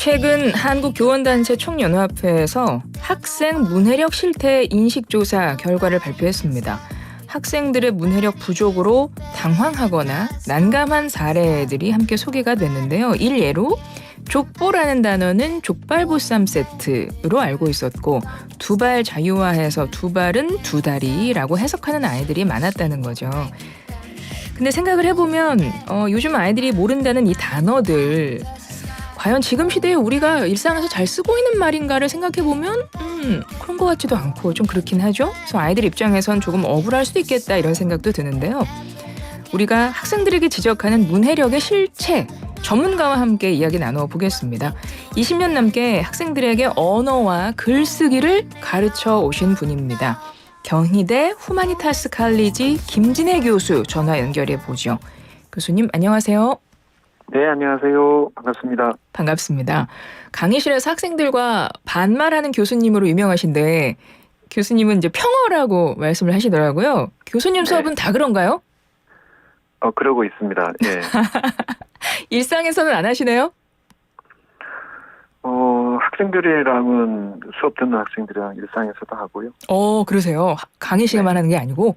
최근 한국교원단체 총연합회에서 학생 문해력 실태 인식조사 결과를 발표했습니다. 학생들의 문해력 부족으로 당황하거나 난감한 사례들이 함께 소개가 됐는데요. 일례로 족보라는 단어는 족발보쌈 세트로 알고 있었고 두발 자유화해서 두발은 두 다리라고 해석하는 아이들이 많았다는 거죠. 근데 생각을 해보면 요즘 아이들이 모른다는 이 단어들 과연 지금 시대에 우리가 일상에서 잘 쓰고 있는 말인가를 생각해보면 그런 것 같지도 않고 좀 그렇긴 하죠. 그래서 아이들 입장에선 조금 억울할 수도 있겠다 이런 생각도 드는데요. 우리가 학생들에게 지적하는 문해력의 실체 전문가와 함께 이야기 나눠보겠습니다. 20년 넘게 학생들에게 언어와 글쓰기를 가르쳐 오신 분입니다. 경희대 후마니타스 칼리지 김진애 교수 전화 연결해 보죠. 교수님 안녕하세요. 네, 안녕하세요. 반갑습니다. 반갑습니다. 강의실에서 학생들과 반말하는 교수님으로 유명하신데 교수님은 이제 평어라고 말씀을 하시더라고요. 교수님 수업은 다 그런가요? 그러고 있습니다. 예. 일상에서는 안 하시네요? 학생들이랑은 수업 듣는 학생들이랑 일상에서도 하고요. 그러세요. 강의실에만 하는 게 아니고?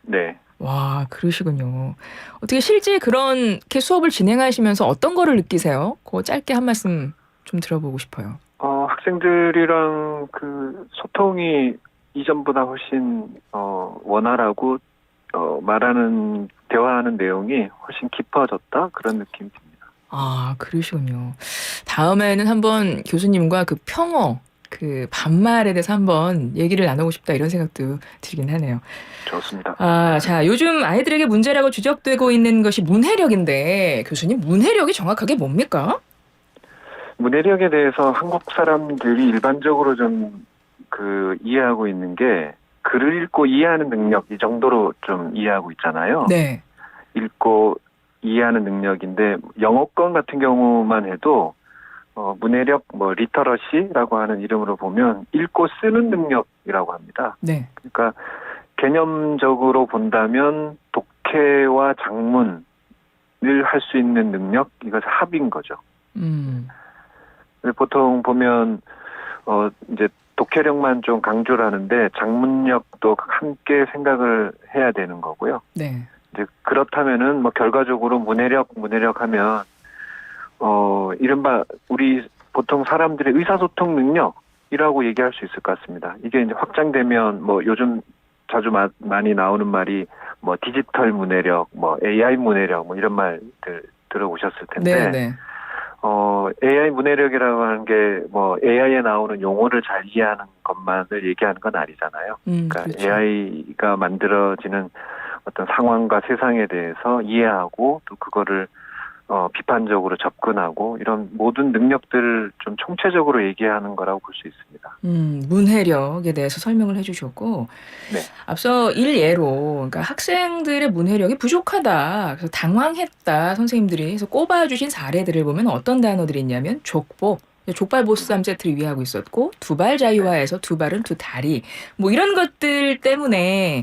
네. 와, 그러시군요. 어떻게 실제 그렇게 수업을 진행하시면서 어떤 거를 느끼세요? 그거 짧게 한 말씀 좀 들어보고 싶어요. 학생들이랑 그 소통이 이전보다 훨씬 원활하고 대화하는 내용이 훨씬 깊어졌다 그런 느낌이 듭니다. 아, 그러시군요. 다음에는 한번 교수님과 그 평어, 그 반말에 대해서 한번 얘기를 나누고 싶다 이런 생각도 들긴 하네요. 좋습니다. 자, 요즘 아이들에게 문제라고 지적되고 있는 것이 문해력인데 교수님 문해력이 정확하게 뭡니까? 문해력에 대해서 한국 사람들이 일반적으로 좀 이해하고 있는 게 글을 읽고 이해하는 능력 이 정도로 좀 이해하고 있잖아요. 네. 읽고 이해하는 능력인데 영어권 같은 경우만 해도 문해력 리터러시라고 하는 이름으로 보면 읽고 쓰는 능력이라고 합니다. 네. 그러니까 개념적으로 본다면 독해와 작문을 할 수 있는 능력 이것은 합인 거죠. 보통 보면 이제 독해력만 좀 강조를 하는데 작문력도 함께 생각을 해야 되는 거고요. 네. 이제 그렇다면은 결과적으로 문해력 하면 이른바 우리 보통 사람들의 의사소통 능력이라고 얘기할 수 있을 것 같습니다. 이게 이제 확장되면 요즘 자주 많이 나오는 말이 디지털 문해력, AI 문해력 이런 말들 들어보셨을 텐데. 네. AI 문해력이라고 하는 게 AI에 나오는 용어를 잘 이해하는 것만을 얘기하는 건 아니잖아요. 그러니까 그렇죠. AI가 만들어지는 어떤 상황과 세상에 대해서 이해하고 또 그거를 비판적으로 접근하고 이런 모든 능력들을 좀 총체적으로 얘기하는 거라고 볼 수 있습니다. 문해력에 대해서 설명을 해주셨고 네. 앞서 일예로 그러니까 학생들의 문해력이 부족하다. 그래서 당황했다. 선생님들이 해서 꼽아주신 사례들을 보면 어떤 단어들이 있냐면 족발보쌈 세트를 위하고 있었고 두발 자유화에서 두발은 두 다리 이런 것들 때문에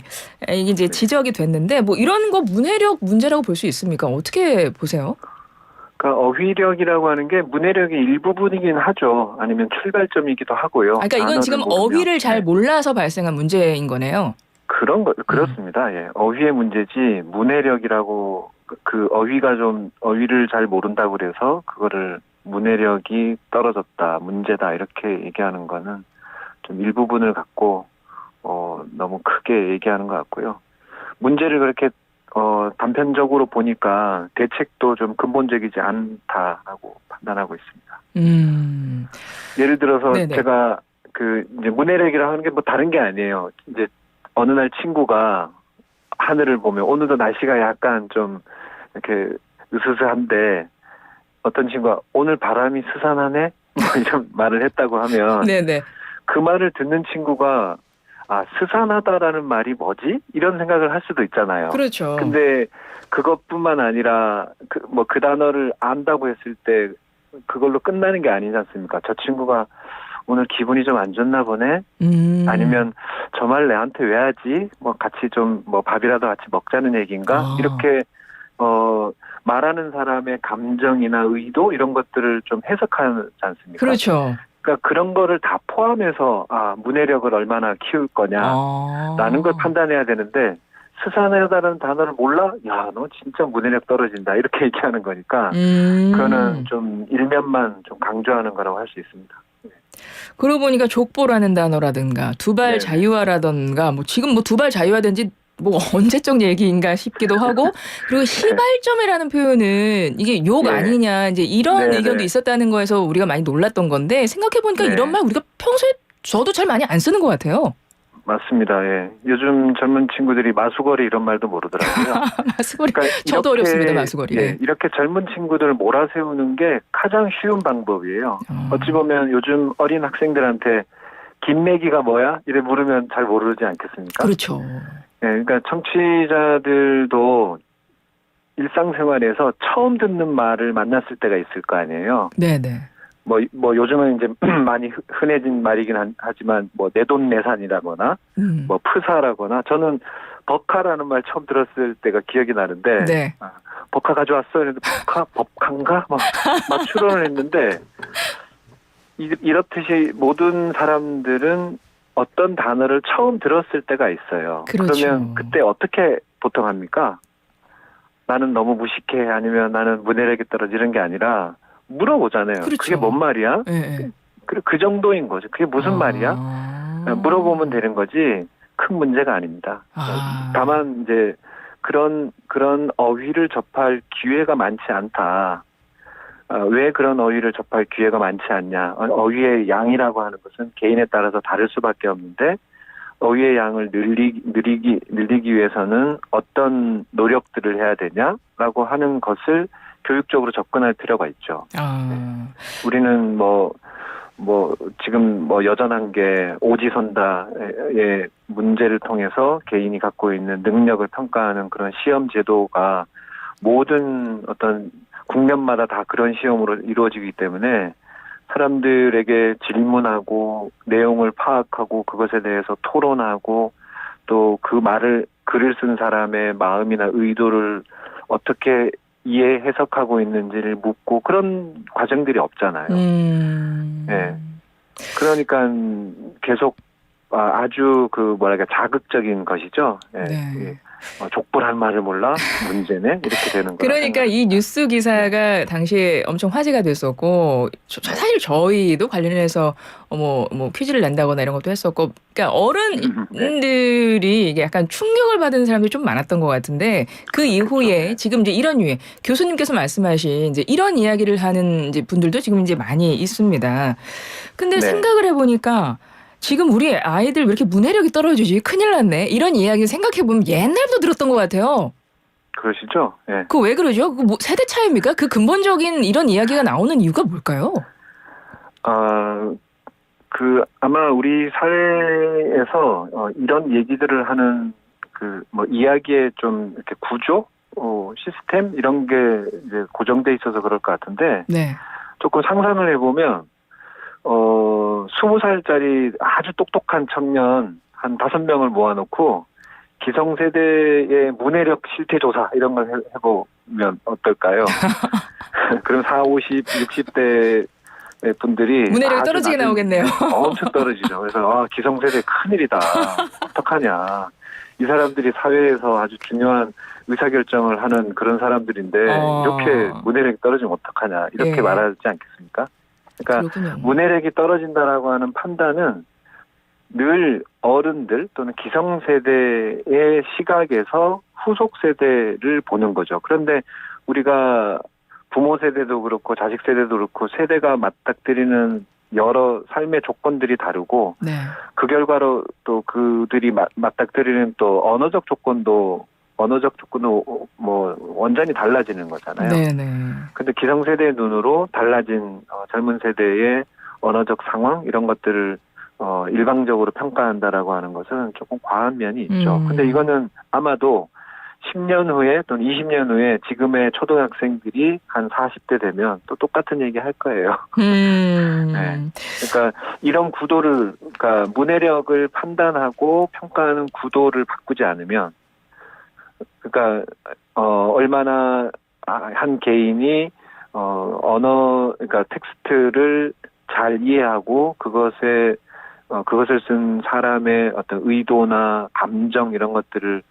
이게 이제 지적이 됐는데 이런 거 문해력 문제라고 볼 수 있습니까? 어떻게 보세요? 그러니까 어휘력이라고 하는 게 문해력의 일부분이긴 하죠. 아니면 출발점이기도 하고요. 그러니까 이건 지금 어휘를 잘 몰라서 발생한 문제인 거네요. 그렇습니다. 예. 어휘의 문제지 문해력이라고 그 어휘를 잘 모른다고 그래서 그거를 문해력이 떨어졌다, 문제다 이렇게 얘기하는 거는 좀 일부분을 갖고 너무 크게 얘기하는 것 같고요. 문제를 그렇게 단편적으로 보니까 대책도 좀 근본적이지 않다라고 판단하고 있습니다. 예를 들어서 네네. 제가 이제 문해력이라고 하는 게 다른 게 아니에요. 이제 어느 날 친구가 하늘을 보면 오늘도 날씨가 약간 좀 이렇게 으스스한데 어떤 친구가 오늘 바람이 스산하네 이런 말을 했다고 하면 네네. 그 말을 듣는 친구가 스산하다라는 말이 뭐지? 이런 생각을 할 수도 있잖아요. 그렇죠. 근데 그것뿐만 아니라 그 단어를 안다고 했을 때 그걸로 끝나는 게 아니지 않습니까? 저 친구가 오늘 기분이 좀 안 좋나 보네? 아니면 저 말 내한테 왜 하지? 같이 좀 밥이라도 같이 먹자는 얘기인가? 이렇게 말하는 사람의 감정이나 의도 이런 것들을 좀 해석하지 않습니까? 그렇죠. 그러니까 그런 거를 다 포함해서 문해력을 얼마나 키울 거냐라는 걸 판단해야 되는데 스산하다는 단어를 몰라? 야, 너 진짜 문해력 떨어진다 이렇게 얘기하는 거니까 그거는 좀 일면만 좀 강조하는 거라고 할 수 있습니다. 그러고 보니까 족보라는 단어라든가 두발 네네. 자유화라든가 뭐 지금 뭐 두발 자유화된지 뭐 언제적 얘기인가 싶기도 하고 그리고 시발점이라는 표현은 이게 욕 예. 아니냐 이제 이런 네네. 의견도 있었다는 거에서 우리가 많이 놀랐던 건데 생각해 보니까 네. 이런 말 우리가 평소에 저도 잘 많이 안 쓰는 것 같아요. 맞습니다. 예. 요즘 젊은 친구들이 마수거리 이런 말도 모르더라고요. 마수거리. 그러니까 저도 어렵습니다, 마수거리. 예, 이렇게 젊은 친구들을 몰아세우는 게 가장 쉬운 방법이에요. 어찌 보면 요즘 어린 학생들한테 김매기가 뭐야? 이래 물으면 잘 모르지 않겠습니까? 그렇죠. 예, 그러니까 청취자들도 일상생활에서 처음 듣는 말을 만났을 때가 있을 거 아니에요. 네네. 뭐 요즘은 이제 많이 흔해진 말이긴 하지만 뭐 내돈내산이라거나 뭐 프사라거나 저는 버카라는 말 처음 들었을 때가 기억이 나는데 네. 버카 가져왔어? 이랬는데 법카인가? 막 추론을 했는데 이렇듯이 모든 사람들은 어떤 단어를 처음 들었을 때가 있어요. 그렇죠. 그러면 그때 어떻게 보통 합니까? 나는 너무 무식해 아니면 나는 문해력이 떨어지는 게 아니라 물어보잖아요. 그렇죠. 그게 뭔 말이야? 네. 그 정도인 거죠. 그게 무슨 말이야? 물어보면 되는 거지 큰 문제가 아닙니다. 다만 이제 그런 어휘를 접할 기회가 많지 않다. 왜 그런 어휘를 접할 기회가 많지 않냐? 어휘의 양이라고 하는 것은 개인에 따라서 다를 수밖에 없는데 어휘의 양을 늘리기 위해서는 어떤 노력들을 해야 되냐라고 하는 것을 교육적으로 접근할 필요가 있죠. 우리는 뭐 지금 여전한 게 오지선다의 문제를 통해서 개인이 갖고 있는 능력을 평가하는 그런 시험 제도가 모든 어떤 국면마다 다 그런 시험으로 이루어지기 때문에 사람들에게 질문하고 내용을 파악하고 그것에 대해서 토론하고 또 그 글을 쓴 사람의 마음이나 의도를 어떻게 이해 해석하고 있는지를 묻고 그런 과정들이 없잖아요. 네. 그러니까 계속 아주 자극적인 것이죠. 네. 네. 족보란 말을 몰라? 문제네? 이렇게 되는 거예요. 그러니까 이 뉴스 기사가 당시에 엄청 화제가 됐었고 사실 저희도 관련해서 뭐 퀴즈를 낸다거나 이런 것도 했었고 그러니까 어른들이 이게 약간 충격을 받은 사람들이 좀 많았던 것 같은데 그 이후에 지금 이제 이런 유의 교수님께서 말씀하신 이제 이런 이야기를 하는 이제 분들도 지금 이제 많이 있습니다. 근데 생각을 해보니까 지금 우리 아이들 왜 이렇게 문해력이 떨어지지? 큰일 났네. 이런 이야기 생각해보면 옛날부터 들었던 것 같아요. 그러시죠? 네. 그거 왜 그러죠? 그 세대 차이입니까? 그 근본적인 이런 이야기가 나오는 이유가 뭘까요? 아마 우리 사회에서 이런 얘기들을 하는 이야기의 좀 이렇게 구조, 시스템 이런 게 이제 고정돼 있어서 그럴 것 같은데 조금 상상을 해보면 20살짜리 아주 똑똑한 청년 한 5명을 모아놓고 기성세대의 문해력 실태조사 이런 걸 해보면 어떨까요? 그럼 40, 50, 60대 분들이 문해력이 떨어지게 나오겠네요. 엄청 떨어지죠. 그래서 기성세대 큰일이다. 어떡하냐. 이 사람들이 사회에서 아주 중요한 의사결정을 하는 그런 사람들인데 이렇게 문해력이 떨어지면 어떡하냐. 이렇게 말하지 않겠습니까? 그러니까 그렇군요. 문해력이 떨어진다라고 하는 판단은 늘 어른들 또는 기성세대의 시각에서 후속 세대를 보는 거죠. 그런데 우리가 부모 세대도 그렇고 자식 세대도 그렇고 세대가 맞닥뜨리는 여러 삶의 조건들이 다르고 그 결과로 또 그들이 맞닥뜨리는 또 언어적 조건도 뭐 완전히 달라지는 거잖아요. 근데 기성세대의 눈으로 달라진 젊은 세대의 언어적 상황 이런 것들을 일방적으로 평가한다라고 하는 것은 조금 과한 면이 있죠. 근데 이거는 아마도 10년 후에 또는 20년 후에 지금의 초등학생들이 한 40대 되면 또 똑같은 얘기 할 거예요. 네. 그러니까 이런 구도를 그러니까 문해력을 판단하고 평가하는 구도를 바꾸지 않으면 그러니까 얼마나 한 개인이 언어 그러니까 텍스트를 잘 이해하고 그것을 쓴 사람의 어떤 의도나 감정 이런 것들을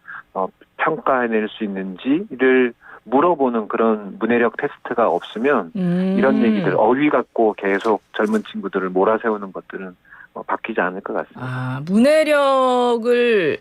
평가해낼 수 있는지를 물어보는 그런 문해력 테스트가 없으면 이런 얘기들 어휘 갖고 계속 젊은 친구들을 몰아세우는 것들은 바뀌지 않을 것 같습니다. 아, 문해력을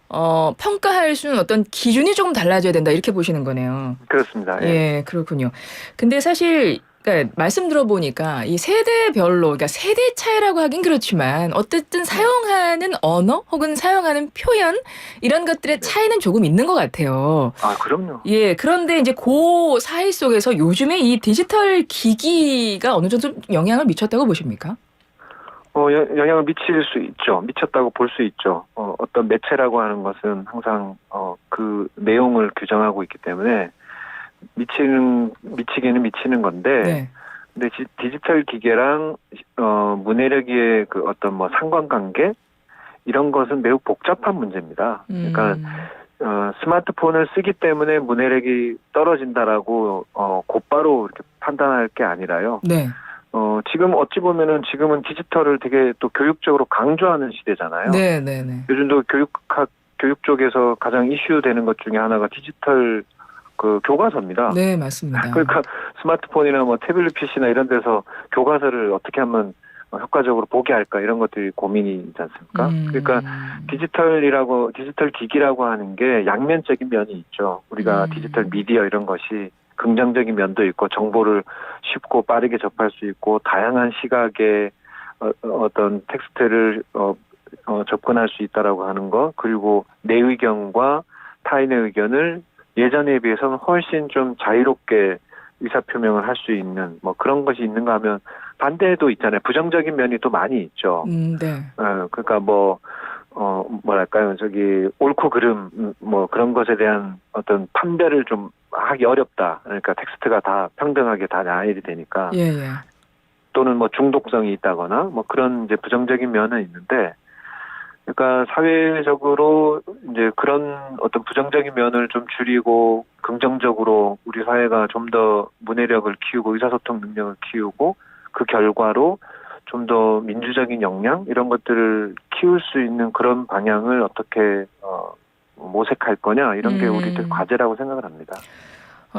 평가할 수 있는 어떤 기준이 조금 달라져야 된다 이렇게 보시는 거네요. 그렇습니다. 예. 예, 그렇군요. 근데 사실 그러니까 말씀 들어보니까 이 세대별로 그러니까 세대 차이라고 하긴 그렇지만 어쨌든 사용하는 언어 혹은 사용하는 표현 이런 것들의 차이는 조금 있는 것 같아요. 아, 그럼요. 예, 그런데 이제 그 사이 속에서 요즘에 이 디지털 기기가 어느 정도 영향을 미쳤다고 보십니까? 영향을 미칠 수 있죠. 미쳤다고 볼 수 있죠. 어떤 매체라고 하는 것은 항상 그 내용을 규정하고 있기 때문에 미치기는 미치는 건데, 네. 근데 디지털 기계랑 문해력의 그 어떤 뭐 상관관계 이런 것은 매우 복잡한 문제입니다. 그러니까 스마트폰을 쓰기 때문에 문해력이 떨어진다라고 곧바로 이렇게 판단할 게 아니라요. 네. 지금 어찌 보면은 지금은 디지털을 되게 또 교육적으로 강조하는 시대잖아요. 네, 네, 네. 요즘도 교육 쪽에서 가장 이슈되는 것 중에 하나가 디지털 그 교과서입니다. 네, 맞습니다. 그러니까 스마트폰이나 뭐 태블릿 PC나 이런 데서 교과서를 어떻게 하면 효과적으로 보게 할까 이런 것들이 고민이지 않습니까? 그러니까 디지털 기기라고 하는 게 양면적인 면이 있죠. 우리가 디지털 미디어 이런 것이 긍정적인 면도 있고 정보를 쉽고 빠르게 접할 수 있고 다양한 시각의 어떤 텍스트를 접근할 수 있다라고 하는 것 그리고 내 의견과 타인의 의견을 예전에 비해서는 훨씬 좀 자유롭게 의사표명을 할 수 있는 뭐 그런 것이 있는가 하면 반대도 있잖아요. 부정적인 면이 또 많이 있죠. 네. 그러니까 뭐랄까요, 옳고 그름, 뭐 그런 것에 대한 어떤 판별을 좀 하기 어렵다. 그러니까 텍스트가 다 평등하게 다 나열이 되니까. 예, 예. 또는 뭐 중독성이 있다거나 뭐 그런 이제 부정적인 면은 있는데, 그러니까 사회적으로 이제 그런 어떤 부정적인 면을 좀 줄이고 긍정적으로 우리 사회가 좀 더 문해력을 키우고 의사소통 능력을 키우고 그 결과로 좀 더 민주적인 역량 이런 것들을 키울 수 있는 그런 방향을 어떻게 모색할 거냐 이런 게 우리들 과제라고 생각을 합니다.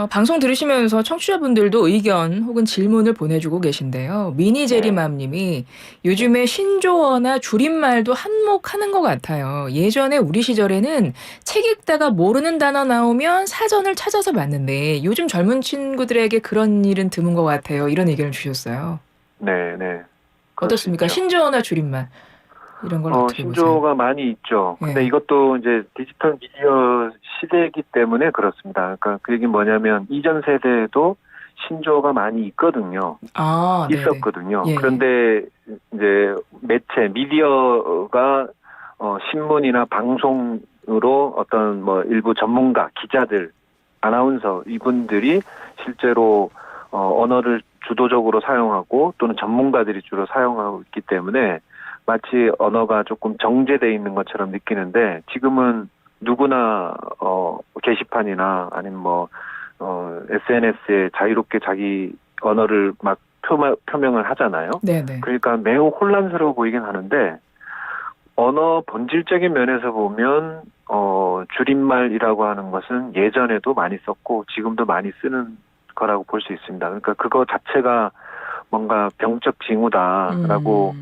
방송 들으시면서 청취자분들도 의견 혹은 질문을 보내주고 계신데요. 미니제리맘님이 요즘에 신조어나 줄임말도 한몫하는 것 같아요. 예전에 우리 시절에는 책 읽다가 모르는 단어 나오면 사전을 찾아서 봤는데 요즘 젊은 친구들에게 그런 일은 드문 것 같아요. 이런 의견을 주셨어요. 네, 네. 어떻습니까? 신조어나 줄임말 이런 걸 어떻게 보세요? 신조어가 많이 있죠. 근데 예. 이것도 이제 디지털 미디어 시대이기 때문에 그렇습니다. 그러니까 그 얘기는 뭐냐면 이전 세대에도 신조어가 많이 있거든요. 아, 네네. 있었거든요. 예, 그런데 이제 매체 미디어가 신문이나 방송으로 어떤 뭐 일부 전문가, 기자들, 아나운서 이분들이 실제로 언어를 주도적으로 사용하고 또는 전문가들이 주로 사용하고 있기 때문에 마치 언어가 조금 정제돼 있는 것처럼 느끼는데 지금은 누구나 게시판이나 아니면 뭐 SNS에 자유롭게 자기 언어를 막 표명을 하잖아요. 네네. 그러니까 매우 혼란스러워 보이긴 하는데 언어 본질적인 면에서 보면 줄임말이라고 하는 것은 예전에도 많이 썼고 지금도 많이 쓰는 거라고 볼 수 있습니다. 그러니까 그거 자체가 뭔가 병적 징후다라고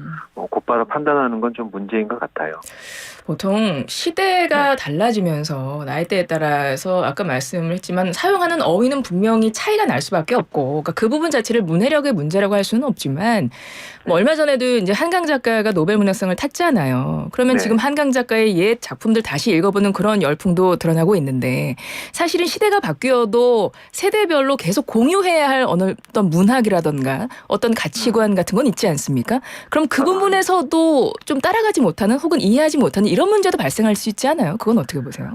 곧바로 판단하는 건 좀 문제인 것 같아요. 보통 시대가 달라지면서 나이대에 따라서 아까 말씀을 했지만 사용하는 어휘는 분명히 차이가 날 수밖에 없고 그러니까 그 부분 자체를 문해력의 문제라고 할 수는 없지만 뭐 얼마 전에도 이제 한강 작가가 노벨 문학상을 탔잖아요. 그러면 지금 한강 작가의 옛 작품들 다시 읽어보는 그런 열풍도 드러나고 있는데 사실은 시대가 바뀌어도 세대별로 계속 공유해야 할 어떤 문학이라던가 어떤 가치관 같은 건 있지 않습니까? 그럼 그 부분에서도 좀 따라가지 못하는 혹은 이해하지 못하는 이런 문제도 발생할 수 있지 않아요? 그건 어떻게 보세요?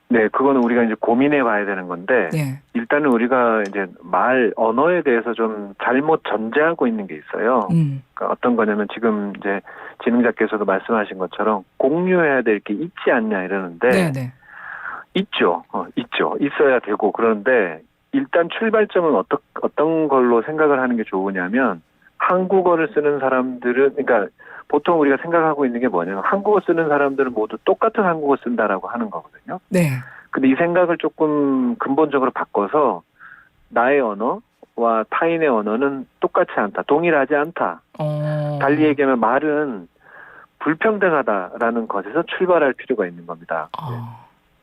네, 그거는 우리가 이제 고민해 봐야 되는 건데, 네. 일단은 우리가 이제 언어에 대해서 좀 잘못 전제하고 있는 게 있어요. 그러니까 어떤 거냐면 지금 이제 진흥자께서도 말씀하신 것처럼 공유해야 될 게 있지 않냐 이러는데, 네네. 있죠. 있죠. 있어야 되고, 그런데 일단 출발점은 어떤 걸로 생각을 하는 게 좋으냐면 한국어를 쓰는 사람들은 그러니까 보통 우리가 생각하고 있는 게 뭐냐면 한국어 쓰는 사람들은 모두 똑같은 한국어 쓴다라고 하는 거거든요. 네. 근데 이 생각을 조금 근본적으로 바꿔서 나의 언어와 타인의 언어는 똑같지 않다, 동일하지 않다. 달리 얘기하면 말은 불평등하다라는 것에서 출발할 필요가 있는 겁니다.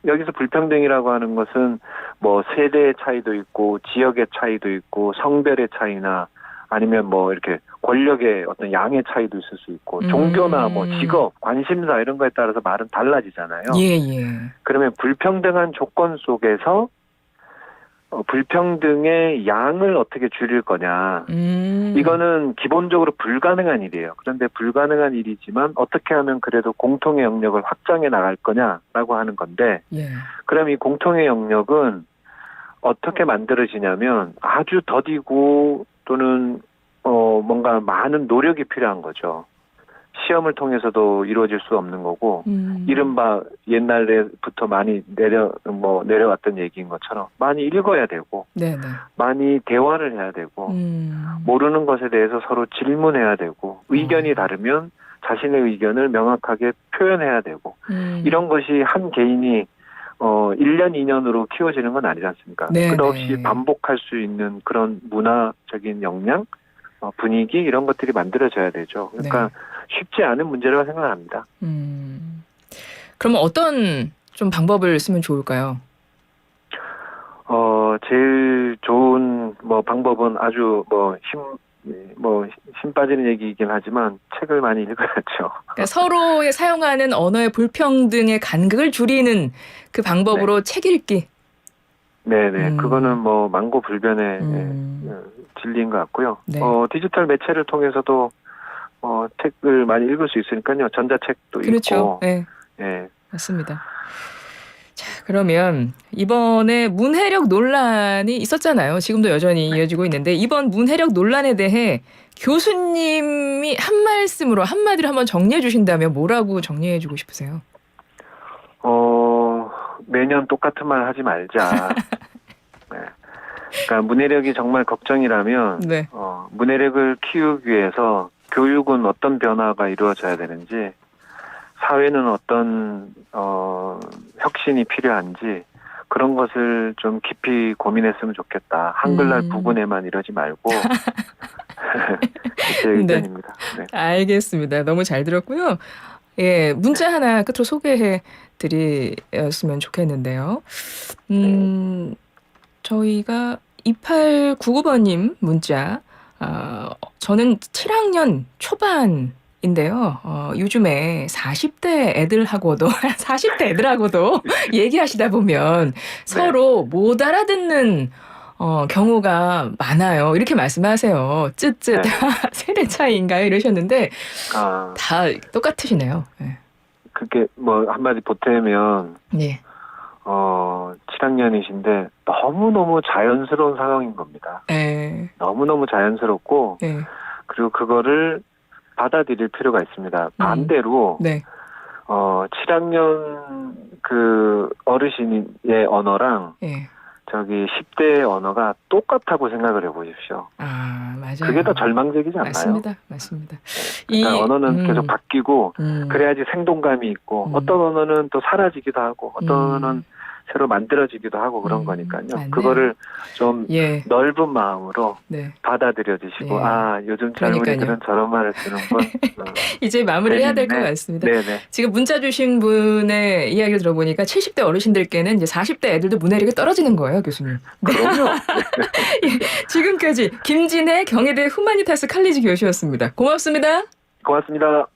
여기서 불평등이라고 하는 것은 뭐 세대의 차이도 있고 지역의 차이도 있고 성별의 차이나 아니면 뭐 이렇게 권력의 어떤 양의 차이도 있을 수 있고 종교나 뭐 직업, 관심사 이런 거에 따라서 말은 달라지잖아요. 예, 예. 그러면 불평등한 조건 속에서 불평등의 양을 어떻게 줄일 거냐. 이거는 기본적으로 불가능한 일이에요. 그런데 불가능한 일이지만 어떻게 하면 그래도 공통의 영역을 확장해 나갈 거냐라고 하는 건데 예. 그럼 이 공통의 영역은 어떻게 만들어지냐면 아주 더디고 또는 뭔가 많은 노력이 필요한 거죠. 시험을 통해서도 이루어질 수 없는 거고 이른바 옛날부터 많이 내려왔던 얘기인 것처럼 많이 읽어야 되고 네네. 많이 대화를 해야 되고 모르는 것에 대해서 서로 질문해야 되고 의견이 다르면 자신의 의견을 명확하게 표현해야 되고 이런 것이 한 개인이 1년, 2년으로 키워지는 건 아니지 않습니까? 네네. 끝없이 반복할 수 있는 그런 문화적인 역량, 분위기 이런 것들이 만들어져야 되죠. 그러니까 쉽지 않은 문제라고 생각합니다. 그러면 어떤 좀 방법을 쓰면 좋을까요? 제일 좋은 방법은 아주 힘 빠지는 얘기이긴 하지만 책을 많이 읽어야죠. 그러니까 서로의 사용하는 언어의 불평등의 간극을 줄이는 그 방법으로 책 읽기. 네네. 그거는 만고불변의 진리인 것 같고요. 네. 디지털 매체를 통해서도 책을 많이 읽을 수 있으니까요. 전자책도 그렇죠. 있고. 네. 네. 맞습니다. 자, 그러면 이번에 문해력 논란이 있었잖아요. 지금도 여전히 이어지고 있는데 이번 문해력 논란에 대해 교수님이 한 말씀으로 한마디로 한번 정리해 주신다면 뭐라고 정리해 주고 싶으세요? 매년 똑같은 말 하지 말자. 네. 그러니까 문해력이 정말 걱정이라면 네. 문해력을 키우기 위해서 교육은 어떤 변화가 이루어져야 되는지 사회는 어떤 혁신이 필요한지 그런 것을 좀 깊이 고민했으면 좋겠다. 한글날 부분에만 이러지 말고 제 의견입니다. 네. 알겠습니다. 너무 잘 들었고요. 예, 문자 하나 끝으로 소개해 드렸으면 좋겠는데요. 저희가 2899번님 문자, 저는 7학년 초반인데요. 요즘에 40대 애들하고도 얘기하시다 보면 서로 못 알아듣는 경우가 많아요. 이렇게 말씀하세요. 쯧쯧. 세대 차이인가요? 이러셨는데 다 똑같으시네요. 네. 그게 한마디 보태면 네. 7학년이신데 너무너무 자연스러운 상황인 겁니다. 네. 너무너무 자연스럽고 네. 그리고 그거를 받아들일 필요가 있습니다. 반대로 네. 7학년 그 어르신의 언어랑 네. 저기 10대의 언어가 똑같다고 생각을 해보십시오. 맞아요. 그게 더 절망적이지 않나요? 맞습니다. 그러니까 언어는 계속 바뀌고 그래야지 생동감이 있고 어떤 언어는 또 사라지기도 하고 어떤 언어는 새로 만들어지기도 하고 그런 거니까요. 맞네요. 그거를 좀 넓은 마음으로 받아들여 주시고 요즘 젊은이들은 저런 말을 쓰는군. 이제 마무리를 해야 될 것 같습니다. 네네. 지금 문자 주신 분의 이야기를 들어보니까 70대 어르신들께는 이제 40대 애들도 문해력이 떨어지는 거예요, 교수님. 그럼요. 지금까지 김진애 경희대 후마니타스 칼리지 교수였습니다. 고맙습니다. 고맙습니다.